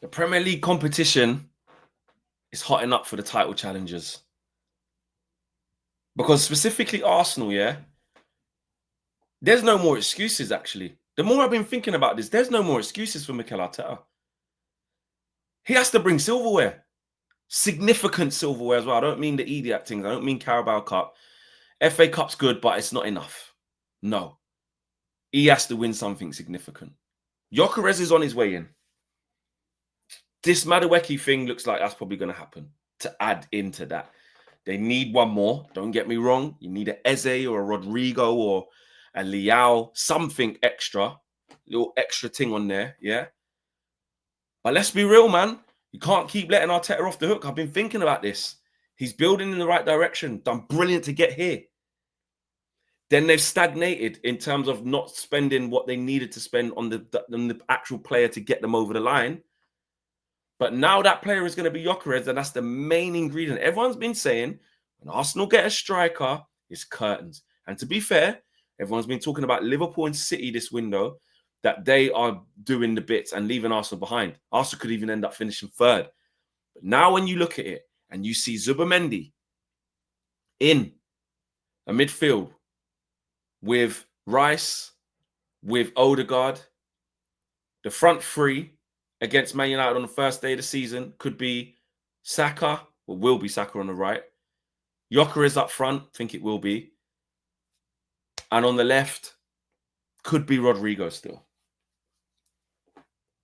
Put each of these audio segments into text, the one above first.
The Premier League competition is hotting up for the title challengers. Because specifically Arsenal, yeah, there's no more excuses, actually. The more I've been thinking about this, there's no more excuses for Mikel Arteta. He has to bring silverware. Significant silverware as well. I don't mean the idiot things. I don't mean Carabao Cup. FA Cup's good, but it's not enough. No. He has to win something significant. Gyökeres is on his way in. This Madueke thing looks like that's probably going to happen to add into that. They need one more. Don't get me wrong. You need an Eze or a Rodrigo or a Leao, something extra, little extra thing on there, yeah. But let's be real, man. You can't keep letting Arteta off the hook. I've been thinking about this. He's building in the right direction. Done brilliant to get here. Then they've stagnated in terms of not spending what they needed to spend on the actual player to get them over the line. But now that player is going to be Gyökeres, and that's the main ingredient. Everyone's been saying when Arsenal get a striker, it's curtains. And to be fair, everyone's been talking about Liverpool and City this window, that they are doing the bits and leaving Arsenal behind. Arsenal could even end up finishing third. But now when you look at it and you see Zubimendi in a midfield with Rice, with Odegaard, the front three against Man United on the first day of the season could be Saka, or will be Saka on the right. Gyökeres up front, think it will be. And on the left, could be Rodrigo still.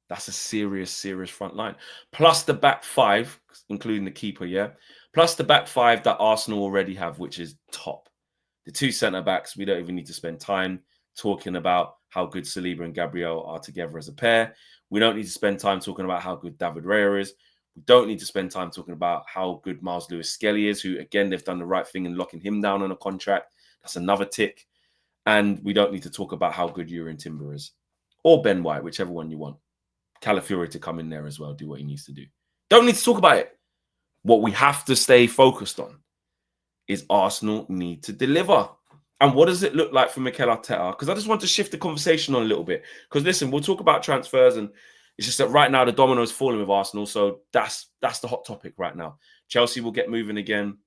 That's a serious, serious front line. Plus the back five, including the keeper, yeah? Plus the back five that Arsenal already have, which is top. The two centre-backs, we don't even need to spend time talking about how good Saliba and Gabriel are together as a pair. We don't need to spend time talking about how good David Raya is. We don't need to spend time talking about how good Miles Lewis-Skelly is, who, again, they've done the right thing in locking him down on a contract. That's another tick. And we don't need to talk about how good Jurrien Timber is. Or Ben White, whichever one you want. Calafiori to come in there as well, do what he needs to do. Don't need to talk about it. What we have to stay focused on is Arsenal need to deliver. And what does it look like for Mikel Arteta? Because I just want to shift the conversation on a little bit. Because listen, we'll talk about transfers, and it's just that right now the domino's falling with Arsenal. So that's the hot topic right now. Chelsea will get moving again.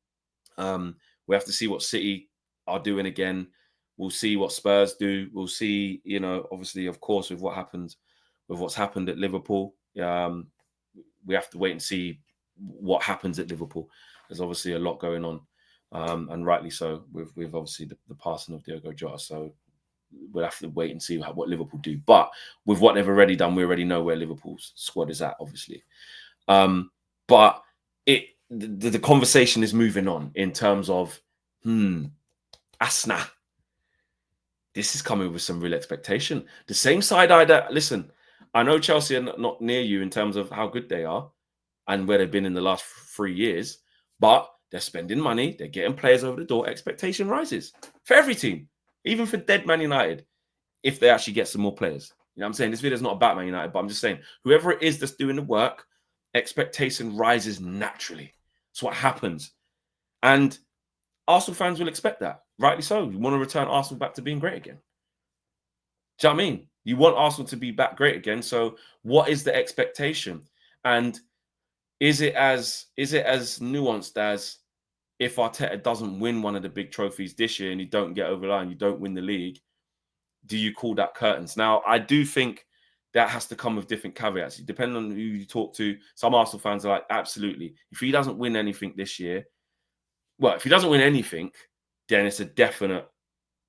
We have to see what City are doing again. We'll see what Spurs do. We'll see, obviously, of course, with what happens, with what's happened at Liverpool. We have to wait and see what happens at Liverpool. There's obviously a lot going on. And rightly so, with obviously the passing of Diogo Jota. So we'll have to wait and see what Liverpool do. But with what they've already done, we already know where Liverpool's squad is at, obviously. But the conversation is moving on in terms of, Asna. This is coming with some real expectation. The same side-eye that, listen, I know Chelsea are not near you in terms of how good they are and where they've been in the last 3 years, but they're spending money. They're getting players over the door. Expectation rises for every team, even for dead Man United, if they actually get some more players. You know what I'm saying? This video is not about Man United, but I'm just saying, whoever it is that's doing the work, expectation rises naturally. It's what happens. And Arsenal fans will expect that. Rightly so. You want to return Arsenal back to being great again. Do you know what I mean? You want Arsenal to be back great again. So what is the expectation? And is it as nuanced as if Arteta doesn't win one of the big trophies this year and you don't get over the line, you don't win the league, do you call that curtains? Now, I do think that has to come with different caveats. Depending on who you talk to, some Arsenal fans are like, absolutely. If he doesn't win anything this year, well, if he doesn't win anything, then it's a definite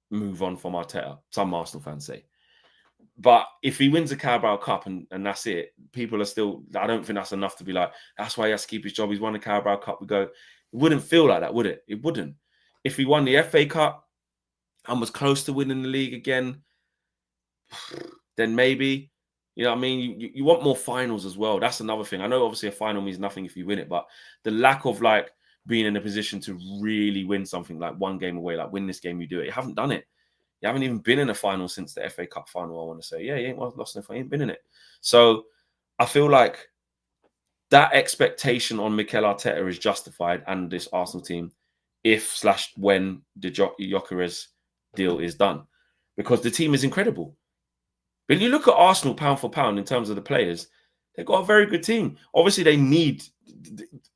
move on from Arteta, some Arsenal fans say. But if he wins a Carabao Cup and that's it, people are still, I don't think that's enough to be like, that's why he has to keep his job. He's won the Carabao Cup. We go, it wouldn't feel like that, would it? It wouldn't. If he won the FA Cup and was close to winning the league again, then maybe, you know what I mean? You want more finals as well. That's another thing. I know obviously a final means nothing if you win it, but the lack of like being in a position to really win something, like one game away, like win this game, you do it. You haven't done it. You haven't even been in a final since the FA Cup final, I want to say. Yeah, you ain't lost enough. You ain't been in it. So I feel like that expectation on Mikel Arteta is justified and this Arsenal team if/when the Gyökeres deal is done. Because the team is incredible. When you look at Arsenal pound for pound in terms of the players, They've got a very good team. Obviously, they need.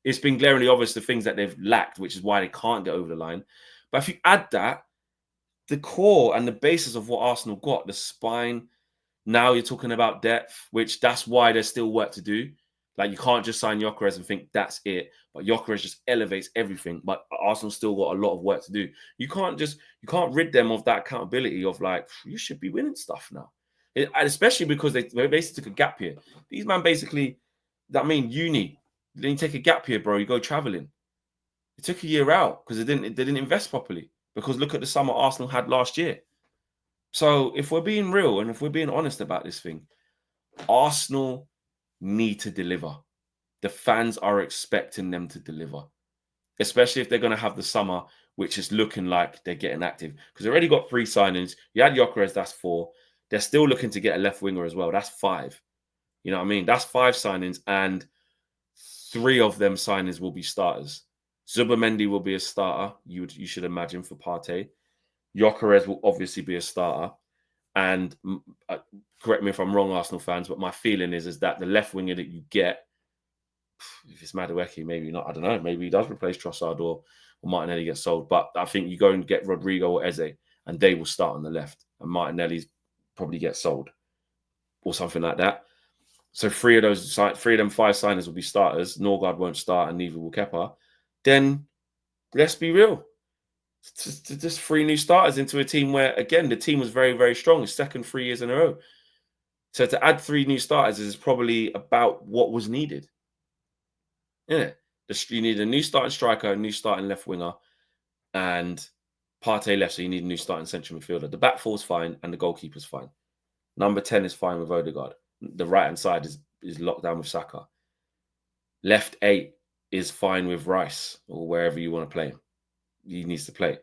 It's been glaringly obvious the things that they've lacked, which is why they can't get over the line. But if you add that, the core and the basis of what Arsenal got, the spine. Now you're talking about depth, which that's why there's still work to do. Like you can't just sign Gyökeres and think that's it. But Gyökeres just elevates everything. But Arsenal still got a lot of work to do. You can't rid them of that accountability of like you should be winning stuff now. And especially because they basically took a gap here. These man basically, uni. Then you take a gap here, bro. You go traveling. It took a year out because they didn't invest properly. Because look at the summer Arsenal had last year. So if we're being real and if we're being honest about this thing, Arsenal need to deliver. The fans are expecting them to deliver, especially if they're going to have the summer, which is looking like they're getting active. Because they already got 3 signings. You had Gyökeres, that's 4. They're still looking to get a left winger as well. That's 5. You know what I mean? That's 5 signings, and 3 of them signings will be starters. Zubimendi will be a starter, you should imagine, for Partey. Gyökeres will obviously be a starter. And correct me if I'm wrong, Arsenal fans, but my feeling is that the left winger that you get, if it's Madueke, maybe not. I don't know. Maybe he does replace Trossard or Martinelli gets sold. But I think you go and get Rodrigo or Eze, and they will start on the left, and Martinelli's probably get sold or something like that. So 3 of them 5 signers will be starters. Norgard won't start, and neither will Kepa. Then let's be real. Just 3 new starters into a team where, again, the team was very, very strong. The second 3 years in a row. So to add 3 new starters is probably about what was needed. Yeah, you need a new starting striker, a new starting left winger, and Partey left. So you need a new starting central midfielder. The back 4's fine, and the goalkeeper's fine. Number 10 is fine with Odegaard. The right hand side is locked down with Saka. Left 8 is fine with Rice or wherever you want to play him. He needs to play.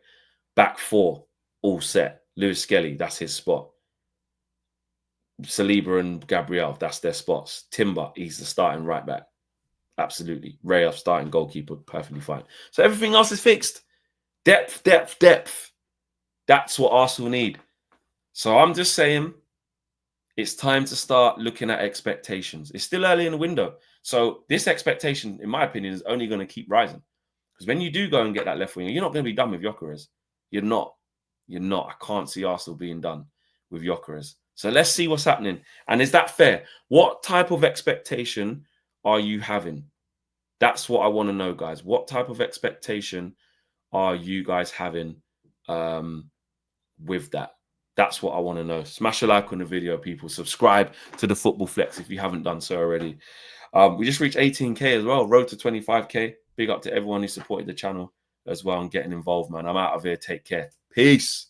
Back 4, all set. Lewis Skelly, that's his spot. Saliba and Gabriel, that's their spots. Timber, he's the starting right back. Absolutely. Ray off starting goalkeeper, perfectly fine. So everything else is fixed. Depth, depth, depth. That's what Arsenal need. So I'm just saying it's time to start looking at expectations. It's still early in the window. So this expectation, in my opinion, is only going to keep rising. Because when you do go and get that left winger, you're not going to be done with Gyökeres. You're not. You're not. I can't see Arsenal being done with Gyökeres. So let's see what's happening. And is that fair? What type of expectation are you having? That's what I want to know, guys. What type of expectation are you guys having with that? That's what I want to know. Smash a like on the video, people. Subscribe to the Football Flex if you haven't done so already. We just reached 18K as well. Road to 25K. Big up to everyone who supported the channel as well and getting involved, man. I'm out of here. Take care. Peace.